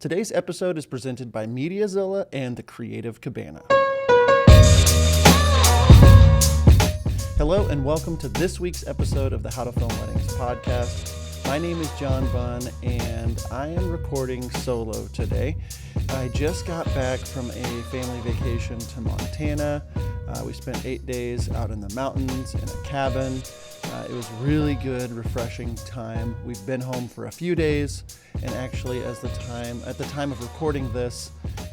Today's episode is presented by Mediazilla and the Creative Cabana. Hello and welcome to this week's episode of the How to Film Weddings podcast. My name is John Bunn and I am recording solo today. I just got back from a family vacation to Montana. We spent 8 days out in the mountains in a cabin. It was really good, refreshing time. We've been home for a few days, and actually at the time of recording this,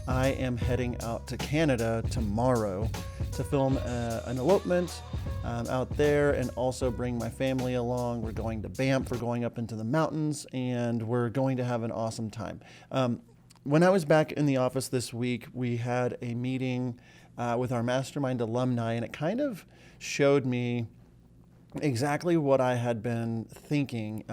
I am heading out to Canada tomorrow to film an elopement out there and also bring my family along. We're going to Banff, we're going up into the mountains, and we're going to have an awesome time. When I was back in the office this week, we had a meeting with our mastermind alumni, and it kind of showed me exactly what I had been thinking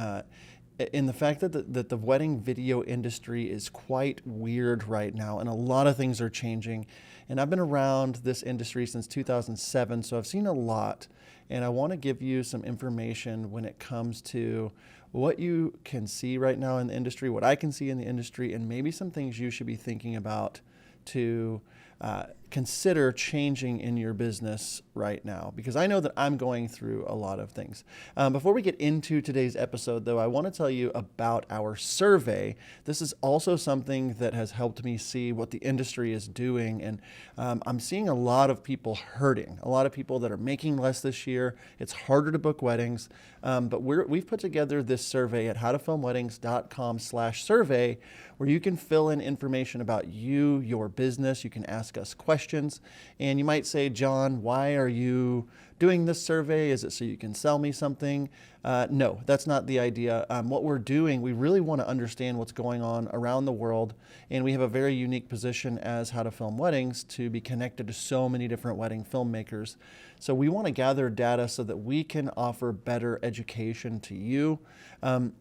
in the fact that the wedding video industry is quite weird right now, and a lot of things are changing. And I've been around this industry since 2007, so I've seen a lot, and I want to give you some information when it comes to what you can see right now in the industry, what I can see in the industry, and maybe some things you should be thinking about to consider changing in your business right now, because I know that I'm going through a lot of things. Before we get into today's episode, though, I want to tell you about our survey. This is also something that has helped me see what the industry is doing, and I'm seeing a lot of people hurting, a lot of people that are making less this year. It's harder to book weddings, but we've put together this survey at howtofilmweddings.com/survey, where you can fill in information about you, your business. You can ask us questions, and you might say, John, why are you doing this survey? Is it so you can sell me something? No, that's not the idea. What we're doing, we really want to understand what's going on around the world, and we have a very unique position as How to Film Weddings to be connected to so many different wedding filmmakers. So we want to gather data so that we can offer better education to you, and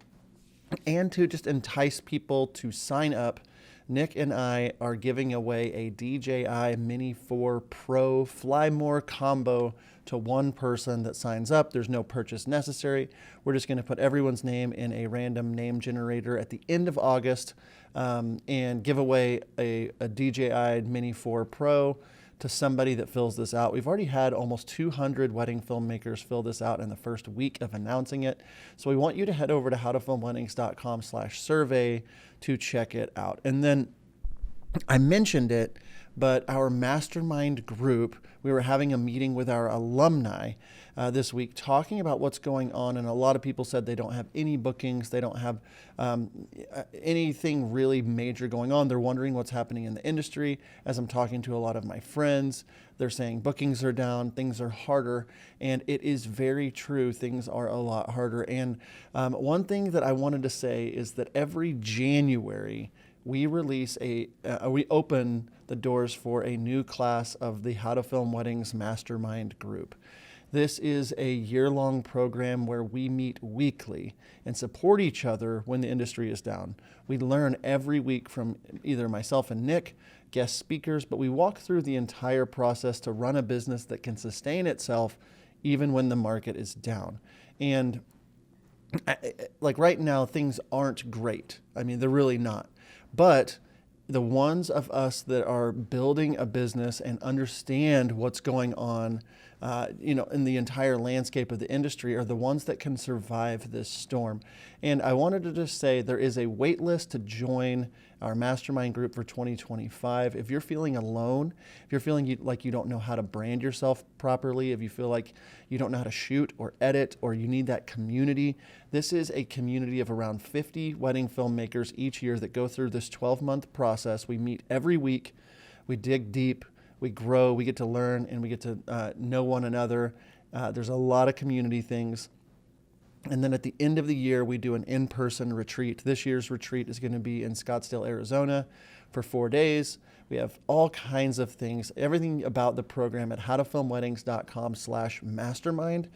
to just entice people to sign up. Nick and I are giving away a DJI Mini 4 Pro Fly More combo to one person that signs up. There's no purchase necessary. We're just going to put everyone's name in a random name generator at the end of August and give away a DJI Mini 4 Pro to somebody that fills this out. We've already had almost 200 wedding filmmakers fill this out in the first week of announcing it. So we want you to head over to howtofilmweddings.com/survey to check it out. And then I mentioned it, but our mastermind group, we were having a meeting with our alumni this week talking about what's going on. And a lot of people said they don't have any bookings. They don't have anything really major going on. They're wondering what's happening in the industry. As I'm talking to a lot of my friends, they're saying bookings are down, things are harder. And it is very true. Things are a lot harder. And one thing that I wanted to say is that every January, we release we open the doors for a new class of the How to Film Weddings Mastermind Group. This is a year-long program where we meet weekly and support each other when the industry is down. We learn every week from either myself and Nick, guest speakers, but we walk through the entire process to run a business that can sustain itself even when the market is down. And like right now, things aren't great. I mean, they're really not. But the ones of us that are building a business and understand what's going on, in the entire landscape of the industry are the ones that can survive this storm. And I wanted to just say there is a wait list to join our mastermind group for 2025. If you're feeling alone, if you're feeling like you don't know how to brand yourself properly, if you feel like you don't know how to shoot or edit, or you need that community, this is a community of around 50 wedding filmmakers each year that go through this 12-month process. We meet every week, we dig deep, we grow, we get to learn, and we get to know one another. There's a lot of community things. And then at the end of the year, we do an in-person retreat. This year's retreat is going to be in Scottsdale, Arizona for 4 days. We have all kinds of things, everything about the program at howtofilmweddings.com/mastermind.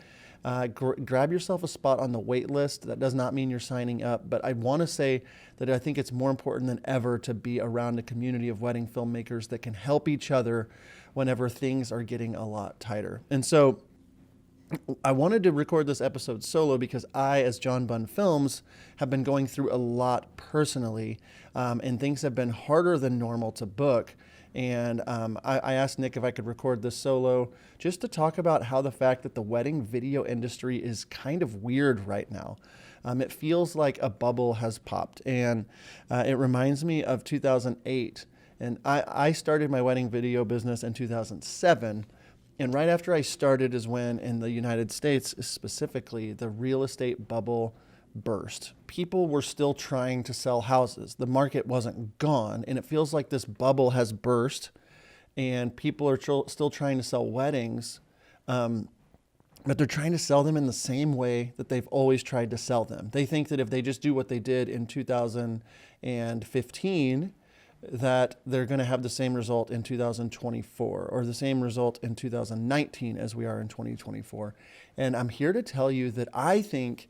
Grab yourself a spot on the wait list. That does not mean you're signing up, but I want to say that I think it's more important than ever to be around a community of wedding filmmakers that can help each other whenever things are getting a lot tighter. And so I wanted to record this episode solo because I, as John Bunn Films, have been going through a lot personally, and things have been harder than normal to book. And I asked Nick if I could record this solo just to talk about how the fact that the wedding video industry is kind of weird right now. It feels like a bubble has popped, and it reminds me of 2008. And I started my wedding video business in 2007. And right after I started is when, in the United States specifically, the real estate bubble burst. People were still trying to sell houses. The market wasn't gone, and it feels like this bubble has burst, and people are still trying to sell weddings, but they're trying to sell them in the same way that they've always tried to sell them. They think that if they just do what they did in 2015, that they're going to have the same result in 2024 or the same result in 2019 as we are in 2024. And I'm here to tell you that I think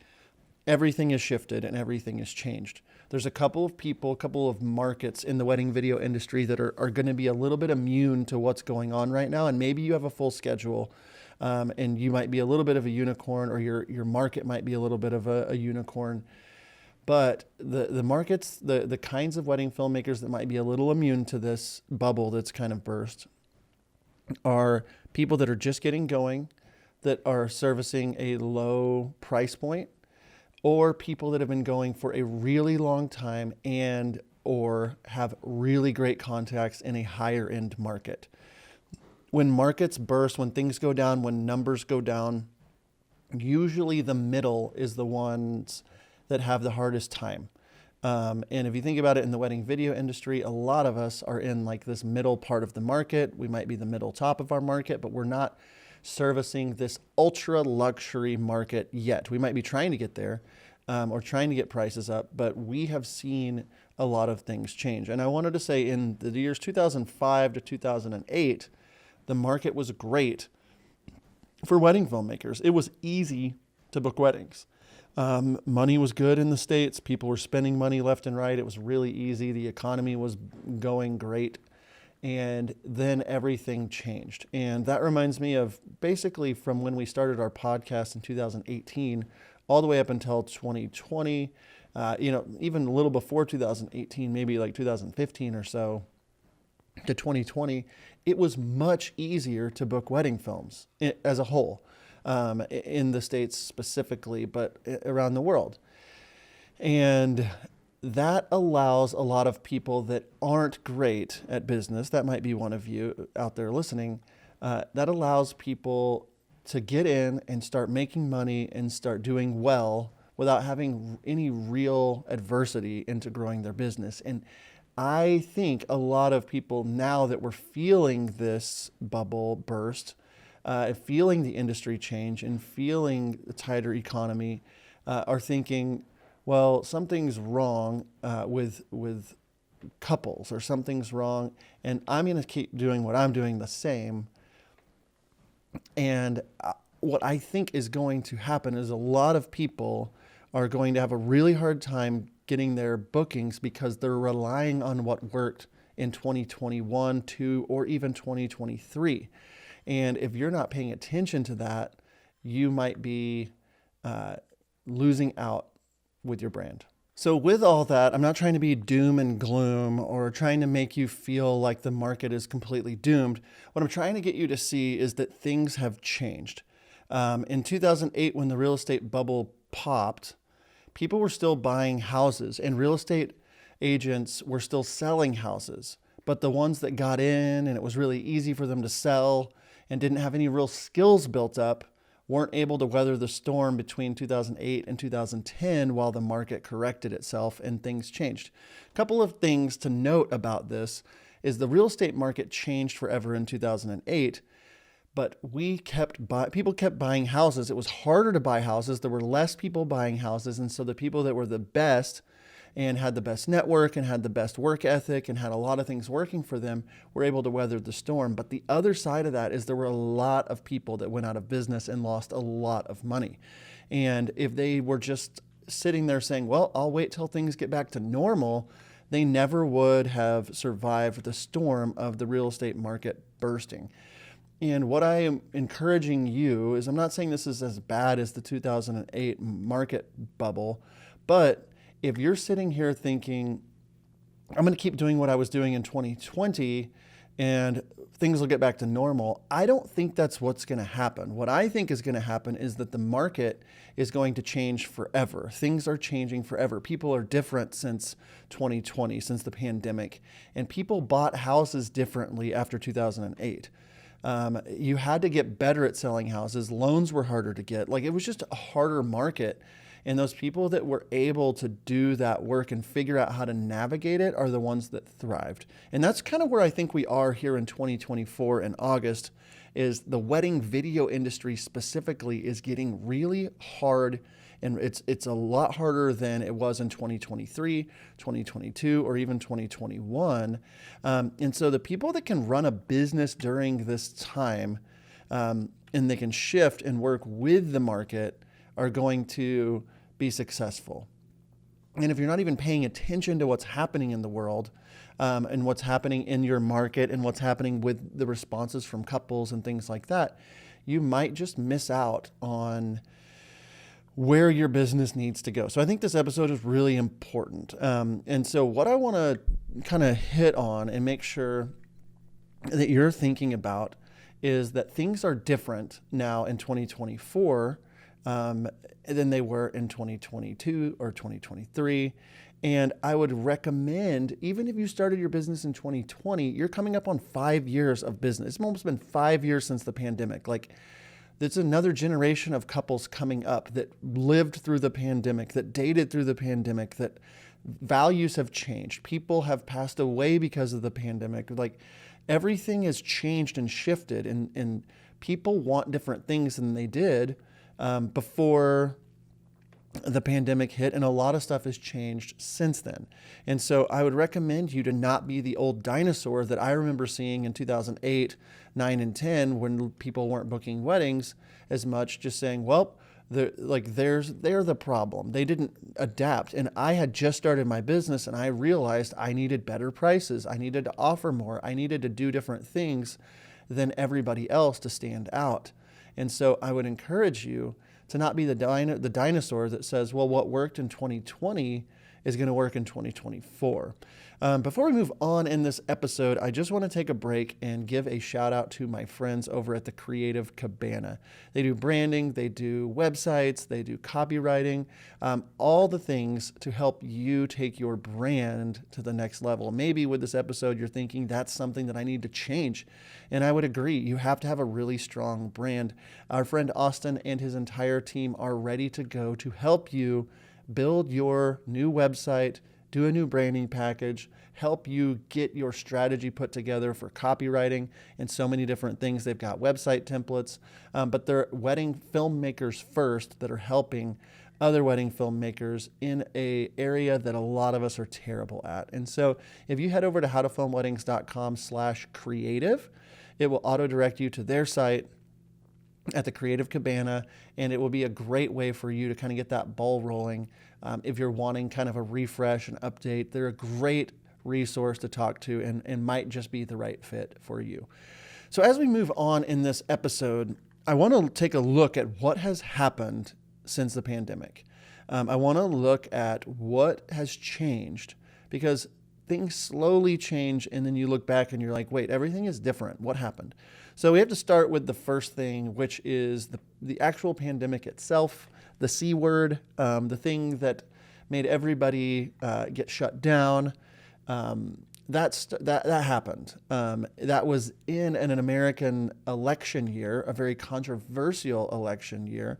everything has shifted and everything has changed. There's a couple of people, a couple of markets in the wedding video industry that are going to be a little bit immune to what's going on right now. And maybe you have a full schedule, and you might be a little bit of a unicorn, or your market might be a little bit of a unicorn. But the markets, the kinds of wedding filmmakers that might be a little immune to this bubble that's kind of burst are people that are just getting going, that are servicing a low price point, or people that have been going for a really long time and or have really great contacts in a higher end market. When markets burst, when things go down, when numbers go down, usually the middle is the ones that have the hardest time. And if you think about it in the wedding video industry, a lot of us are in like this middle part of the market. We might be the middle top of our market, but we're not servicing this ultra luxury market yet. We might be trying to get there, or trying to get prices up, but we have seen a lot of things change. And I wanted to say, in the years 2005 to 2008, the market was great for wedding filmmakers. It was easy to book weddings. Money was good in the States. People were spending money left and right. It was really easy. The economy was going great. And then everything changed. And that reminds me of basically from when we started our podcast in 2018 all the way up until 2020, even a little before 2018, maybe like 2015 or so to 2020, it was much easier to book wedding films as a whole. In the States specifically, but around the world. And that allows a lot of people that aren't great at business, that might be one of you out there listening, that allows people to get in and start making money and start doing well without having any real adversity into growing their business. And I think a lot of people, now that we're feeling this bubble burst, feeling the industry change and feeling the tighter economy, are thinking, well, something's wrong with couples, or something's wrong, and I'm going to keep doing what I'm doing the same. And what I think is going to happen is a lot of people are going to have a really hard time getting their bookings because they're relying on what worked in 2021, 2, or even 2023. And if you're not paying attention to that, you might be losing out with your brand. So with all that, I'm not trying to be doom and gloom or trying to make you feel like the market is completely doomed. What I'm trying to get you to see is that things have changed. In 2008, when the real estate bubble popped, people were still buying houses and real estate agents were still selling houses. But the ones that got in and it was really easy for them to sell and didn't have any real skills built up weren't able to weather the storm between 2008 and 2010 while the market corrected itself and things changed. A couple of things to note about this is the real estate market changed forever in 2008, but people kept buying houses. It was harder to buy houses. There were less people buying houses, and so the people that were the best and had the best network and had the best work ethic and had a lot of things working for them were able to weather the storm. But the other side of that is there were a lot of people that went out of business and lost a lot of money. And if they were just sitting there saying, well, I'll wait till things get back to normal, they never would have survived the storm of the real estate market bursting. And what I am encouraging you is, I'm not saying this is as bad as the 2008 market bubble, but if you're sitting here thinking, I'm going to keep doing what I was doing in 2020 and things will get back to normal, I don't think that's what's going to happen. What I think is going to happen is that the market is going to change forever. Things are changing forever. People are different since 2020, since the pandemic, and people bought houses differently after 2008. You had to get better at selling houses. Loans were harder to get. Like, it was just a harder market. And those people that were able to do that work and figure out how to navigate it are the ones that thrived. And that's kind of where I think we are here in 2024 in August, is the wedding video industry specifically is getting really hard. And it's a lot harder than it was in 2023, 2022, or even 2021. And so the people that can run a business during this time, and they can shift and work with the market, are going to be successful. And if you're not even paying attention to what's happening in the world, and what's happening in your market and what's happening with the responses from couples and things like that, you might just miss out on where your business needs to go. So I think this episode is really important. And so what I want to kind of hit on and make sure that you're thinking about is that things are different now in 2024 than they were in 2022 or 2023. And I would recommend, even if you started your business in 2020, you're coming up on 5 years of business. It's almost been 5 years since the pandemic. Like, there's another generation of couples coming up that lived through the pandemic, that dated through the pandemic, that values have changed. People have passed away because of the pandemic. Like, everything has changed and shifted, and people want different things than they did before the pandemic hit, and a lot of stuff has changed since then. And so I would recommend you to not be the old dinosaur that I remember seeing in 2008, 9, and 10 when people weren't booking weddings as much, just saying, well, they're the problem. They didn't adapt. And I had just started my business, and I realized I needed better prices. I needed to offer more. I needed to do different things than everybody else to stand out. And so I would encourage you to not be the dinosaur that says, well, what worked in 2020 is going to work in 2024. Before we move on in this episode, I just want to take a break and give a shout out to my friends over at the Creative Cabana. They do branding, they do websites, they do copywriting, all the things to help you take your brand to the next level. Maybe with this episode, you're thinking that's something that I need to change. And I would agree. You have to have a really strong brand. Our friend Austin and his entire team are ready to go to help you build your new website, do a new branding package, help you get your strategy put together for copywriting and so many different things. They've got website templates, but they're wedding filmmakers first that are helping other wedding filmmakers in an area that a lot of us are terrible at. And so if you head over to howtofilmweddings.com/creative, it will auto direct you to their site at the Creative Cabana, and it will be a great way for you to kind of get that ball rolling. If you're wanting kind of a refresh and update, they're a great resource to talk to and might just be the right fit for you. So as we move on in this episode, I want to take a look at what has happened since the pandemic. I want to look at what has changed, because things slowly change, and then you look back and you're like, wait, everything is different. What happened? So we have to start with the first thing, which is the actual pandemic itself, the C word, the thing that made everybody get shut down. That happened. That was in an American election year, a very controversial election year.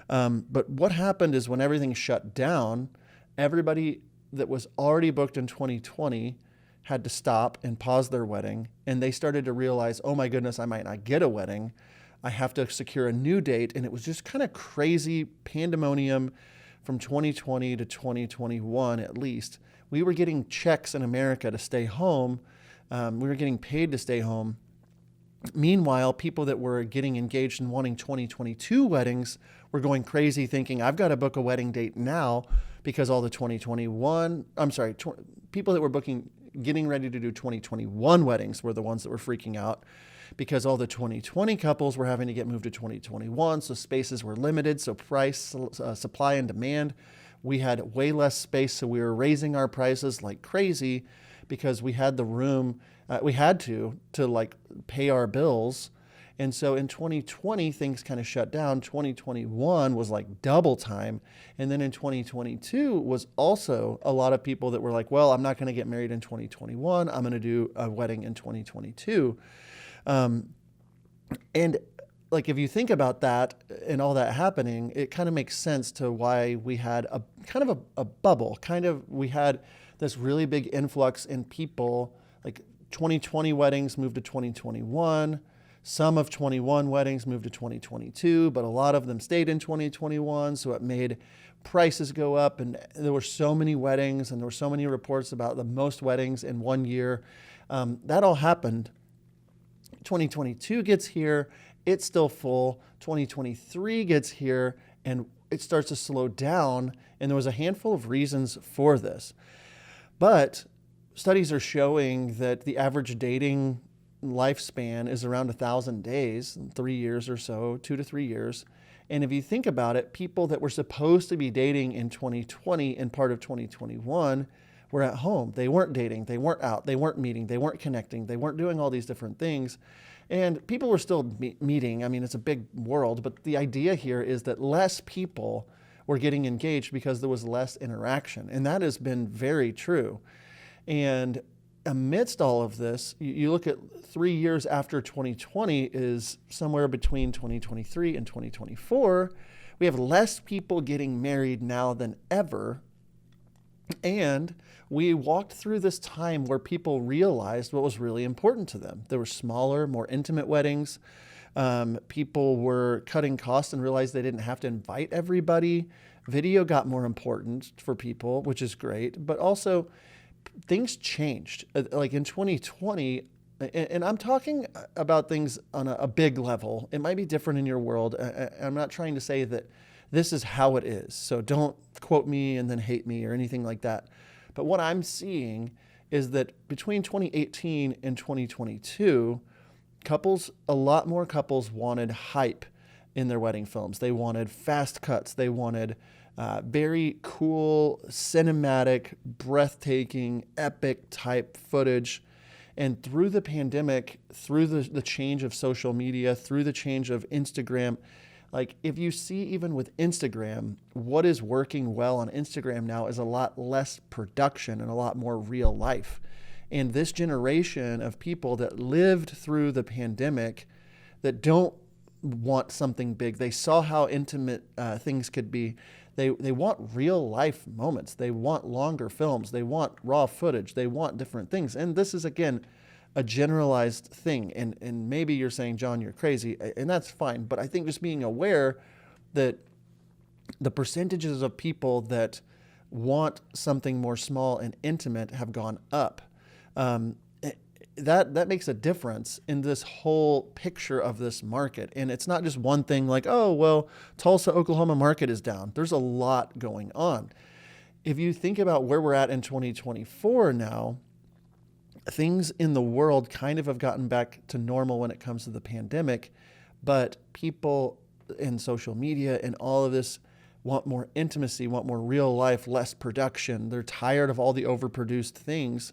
But what happened is when everything shut down, everybody that was already booked in 2020 had to stop and pause their wedding, and they started to realize, oh my goodness, I might not get a wedding. I have to secure a new date. And it was just kind of crazy pandemonium from 2020 to 2021 at least. We were getting checks in America to stay home. We were getting paid to stay home. Meanwhile, people that were getting engaged and wanting 2022 weddings were going crazy thinking, I've got to book a wedding date now because all the people that were getting ready to do 2021 weddings were the ones that were freaking out because all the 2020 couples were having to get moved to 2021. So spaces were limited. So supply and demand, we had way less space. So we were raising our prices like crazy because we had the room. We had to like pay our bills. And so in 2020, things kind of shut down. 2021 was like double time. And then in 2022 was also a lot of people that were like, well, I'm not going to get married in 2021. I'm going to do a wedding in 2022. And like, if you think about that and all that happening, it kind of makes sense to why we had a kind of a bubble. We had this really big influx in people, like 2020 weddings moved to 2021. Some of 21 weddings moved to 2022, but a lot of them stayed in 2021. So it made prices go up, and there were so many weddings, and there were so many reports about the most weddings in one year. That all happened. 2022 gets here, it's still full. 2023 gets here, and it starts to slow down. And there was a handful of reasons for this. But studies are showing that the average dating lifespan is around 1,000 days, 3 years or so, 2 to 3 years. And if you think about it, people that were supposed to be dating in 2020 and part of 2021 were at home. They weren't dating, they weren't out, they weren't meeting, they weren't connecting, they weren't doing all these different things. And people were still meeting. I mean, it's a big world, but the idea here is that less people were getting engaged because there was less interaction. And that has been very true. And amidst all of this, you look at 3 years after 2020 is somewhere between 2023 and 2024. We have less people getting married now than ever. And we walked through this time where people realized what was really important to them. There were smaller, more intimate weddings. People were cutting costs and realized they didn't have to invite everybody. Video got more important for people, which is great. But also, things changed. Like in 2020, and I'm talking about things on a big level. It might be different in your world. I'm not trying to say that this is how it is. So don't quote me and then hate me or anything like that. But what I'm seeing is that between 2018 and 2022, a lot more couples wanted hype in their wedding films. They wanted fast cuts. They wanted very cool, cinematic, breathtaking, epic type footage. And through the pandemic, through the change of social media, through the change of Instagram, like if you see even with Instagram, what is working well on Instagram now is a lot less production and a lot more real life. And this generation of people that lived through the pandemic that don't want something big, they saw how intimate things could be. They want real life moments. They want longer films. They want raw footage. They want different things. And this is, again, a generalized thing. And maybe you're saying, John, you're crazy, and that's fine. But I think just being aware that the percentages of people that want something more small and intimate have gone up. That makes a difference in this whole picture of this market. And it's not just one thing like, oh, well, Tulsa, Oklahoma market is down. There's a lot going on. If you think about where we're at in 2024 now, things in the world kind of have gotten back to normal when it comes to the pandemic, but people in social media and all of this want more intimacy, want more real life, less production. They're tired of all the overproduced things.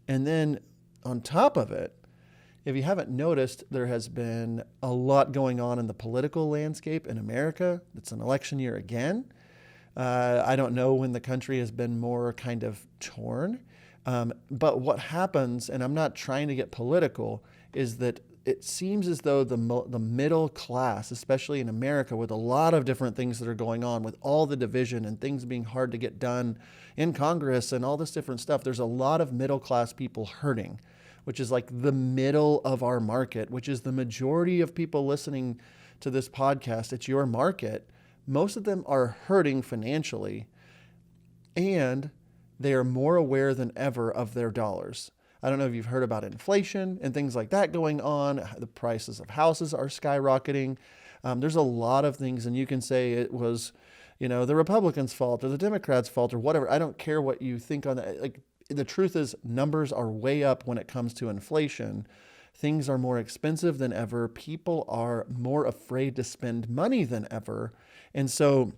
And then on top of it, if you haven't noticed, there has been a lot going on in the political landscape in America. It's an election year again. I don't know when the country has been more kind of torn. But what happens, and I'm not trying to get political, is that it seems as though the middle class, especially in America, with a lot of different things that are going on, with all the division and things being hard to get done in Congress and all this different stuff, there's a lot of middle class people hurting, which is like the middle of our market, which is the majority of people listening to this podcast. It's your market. Most of them are hurting financially, and they are more aware than ever of their dollars. I don't know if you've heard about inflation and things like that going on. The prices of houses are skyrocketing. There's a lot of things, and you can say it was, the Republicans' fault or the Democrats' fault or whatever. I don't care what you think on that. Like, the truth is numbers are way up when it comes to inflation. Things are more expensive than ever. People are more afraid to spend money than ever. And so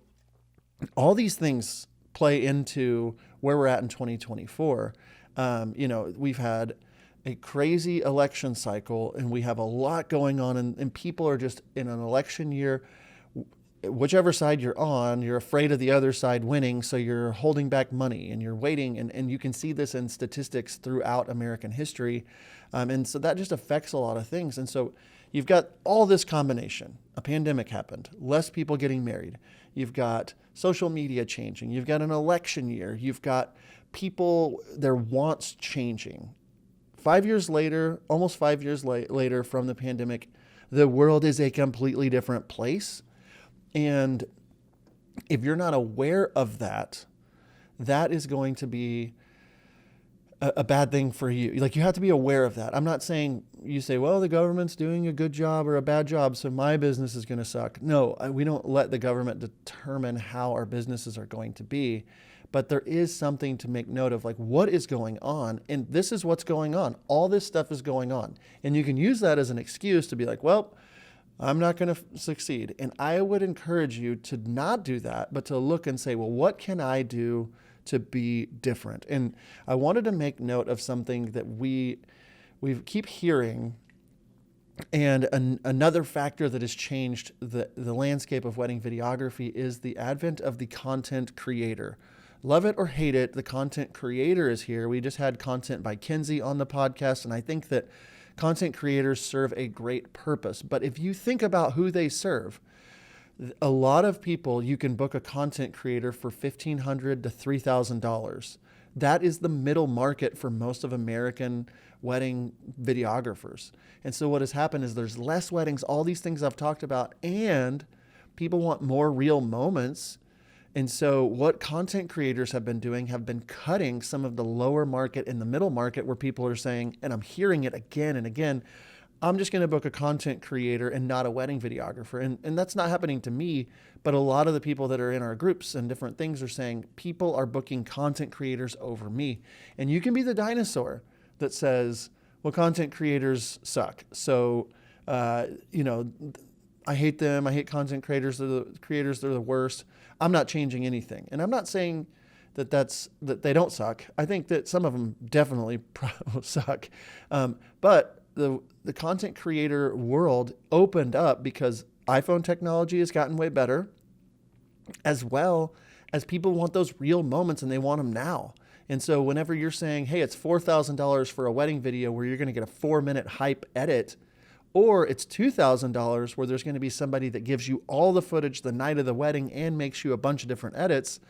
all these things play into where we're at in 2024. We've had a crazy election cycle, and we have a lot going on, and people are just in an election year. Whichever side you're on, you're afraid of the other side winning, so you're holding back money and you're waiting. And you can see this in statistics throughout American history. And so that just affects a lot of things. And so you've got all this combination. A pandemic happened, less people getting married. You've got social media changing. You've got an election year. You've got people, their wants changing. 5 years later, almost 5 years later from the pandemic, the world is a completely different place. And if you're not aware of that, that is going to be a bad thing for you. Like, you have to be aware of that. I'm not saying you say, well, the government's doing a good job or a bad job, so my business is going to suck. No, we don't let the government determine how our businesses are going to be. But there is something to make note of, like, what is going on? And this is what's going on. All this stuff is going on. And you can use that as an excuse to be like, well, I'm not going to succeed. And I would encourage you to not do that, but to look and say, well, what can I do to be different? And I wanted to make note of something that we keep hearing. And another factor that has changed the landscape of wedding videography is the advent of the content creator. Love it or hate it, the content creator is here. We just had Content by Kinsey on the podcast, and I think that content creators serve a great purpose. But if you think about who they serve, a lot of people, you can book a content creator for $1,500 to $3,000. That is the middle market for most of American wedding videographers. And so what has happened is there's less weddings, all these things I've talked about, and people want more real moments. And so what content creators have been doing have been cutting some of the lower market and the middle market, where people are saying, and I'm hearing it again and again, I'm just going to book a content creator and not a wedding videographer. And that's not happening to me, but a lot of the people that are in our groups and different things are saying people are booking content creators over me. And you can be the dinosaur that says, well, content creators suck. So, I hate them. I hate content creators. They're the worst. I'm not changing anything. And I'm not saying that they don't suck. I think that some of them definitely suck. But the content creator world opened up because iPhone technology has gotten way better, as well as people want those real moments and they want them now. And so whenever you're saying, hey, it's $4,000 for a wedding video where you're going to get a 4-minute hype edit, or it's $2,000 where there's going to be somebody that gives you all the footage the night of the wedding and makes you a bunch of different edits,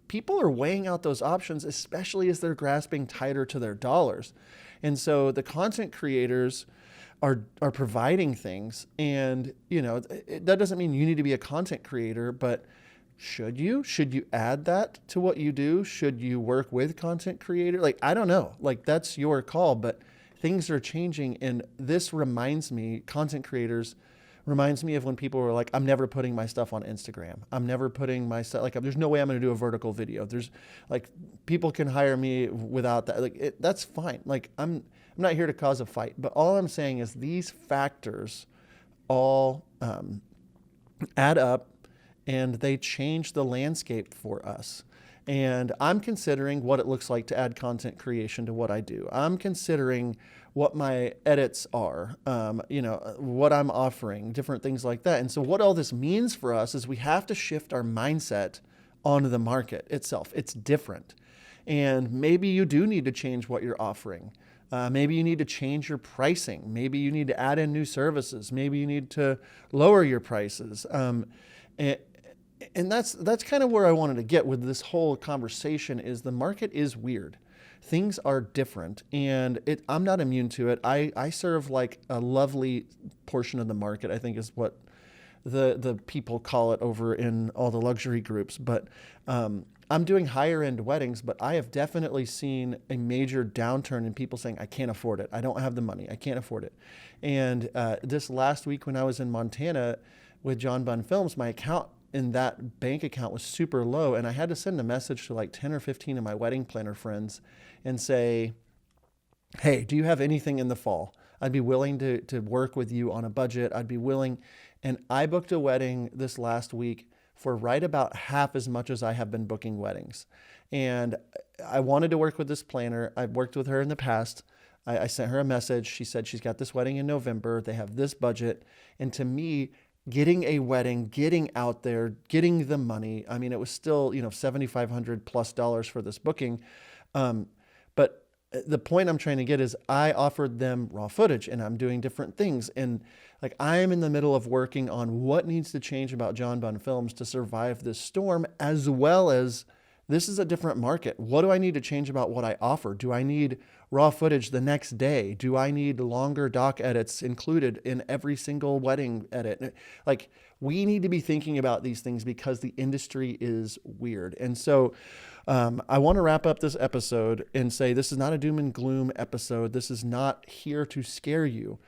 people are weighing out those options, especially as they're grasping tighter to their dollars. And so the content creators are providing things. And, that doesn't mean you need to be a content creator, but should you add that to what you do? Should you work with content creator? Like, I don't know, like, that's your call, but things are changing. And this reminds me, content creators reminds me of when people were like, I'm never putting my stuff on Instagram. I'm never putting my stuff, like, there's no way I'm going to do a vertical video. There's like, people can hire me without that. Like, that's fine. Like, I'm not here to cause a fight, but all I'm saying is these factors all add up, and they change the landscape for us. And I'm considering what it looks like to add content creation to what I do. I'm considering what my edits are, what I'm offering, different things like that. And so what all this means for us is we have to shift our mindset onto the market itself. It's different. And maybe you do need to change what you're offering. Maybe you need to change your pricing. Maybe you need to add in new services. Maybe you need to lower your prices. And that's kind of where I wanted to get with this whole conversation, is the market is weird. Things are different, and I'm not immune to it. I serve like a lovely portion of the market, I think is what the people call it over in all the luxury groups. But I'm doing higher end weddings, but I have definitely seen a major downturn in people saying, I can't afford it. I don't have the money. I can't afford it. And this last week when I was in Montana with John Bunn Films, my account in that bank account was super low. And I had to send a message to like 10 or 15 of my wedding planner friends and say, hey, do you have anything in the fall? I'd be willing to work with you on a budget. I'd be willing. And I booked a wedding this last week for right about half as much as I have been booking weddings. And I wanted to work with this planner. I've worked with her in the past. I sent her a message. She said she's got this wedding in November. They have this budget. And to me, getting a wedding, getting out there, getting the money, I mean, it was still, $7,500+ for this booking. But the point I'm trying to get is I offered them raw footage and I'm doing different things. And like I am in the middle of working on what needs to change about John Bunn Films to survive this storm, as well as this is a different market. What do I need to change about what I offer? Do I need raw footage the next day? Do I need longer doc edits included in every single wedding edit? Like we need to be thinking about these things because the industry is weird. And so I want to wrap up this episode and say this is not a doom and gloom episode. This is not here to scare you.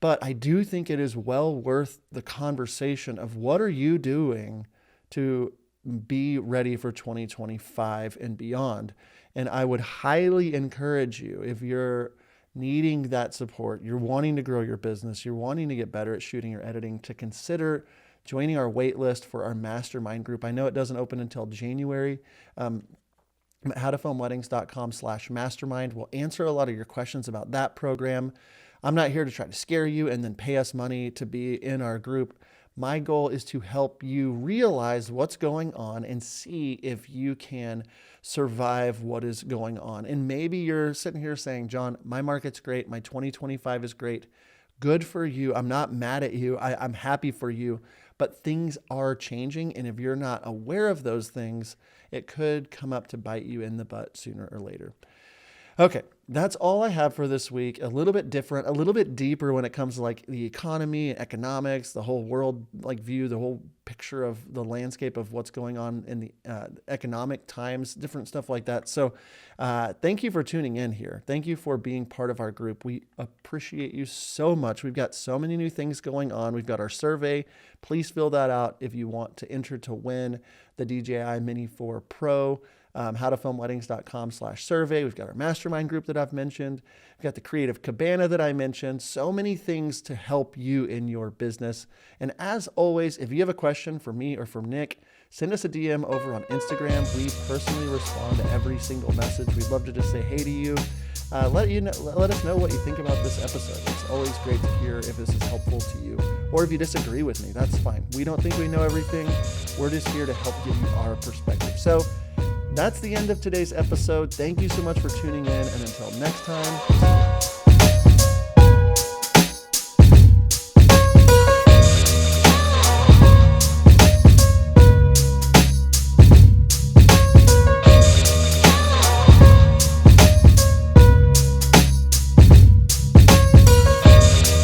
But I do think it is well worth the conversation of what are you doing to be ready for 2025 and beyond. And I would highly encourage you, if you're needing that support, you're wanting to grow your business, you're wanting to get better at shooting or editing, to consider joining our wait list for our mastermind group. I know it doesn't open until January. howtofilmweddings.com/mastermind. We'll answer a lot of your questions about that program. I'm not here to try to scare you and then pay us money to be in our group. My goal is to help you realize what's going on and see if you can survive what is going on. And maybe you're sitting here saying, John, my market's great. My 2025 is great. Good for you. I'm not mad at you. I'm happy for you. But things are changing. And if you're not aware of those things, it could come up to bite you in the butt sooner or later. Okay, that's all I have for this week. A little bit different, a little bit deeper when it comes to like the economy, economics, the whole world like view, the whole picture of the landscape of what's going on in the economic times, different stuff like that. So thank you for tuning in here. Thank you for being part of our group. We appreciate you so much. We've got so many new things going on. We've got our survey. Please fill that out if you want to enter to win the DJI Mini 4 Pro. howtofilmweddings.com/survey. We've got our mastermind group that I've mentioned. We've got the creative cabana that I mentioned. So many things to help you in your business. And as always, if you have a question for me or for Nick, send us a DM over on Instagram. We personally respond to every single message. We'd love to just say hey to you. Let us know what you think about this episode. It's always great to hear if this is helpful to you. Or if you disagree with me, that's fine. We don't think we know everything. We're just here to help give you our perspective. So that's the end of today's episode. Thank you so much for tuning in. And until next time,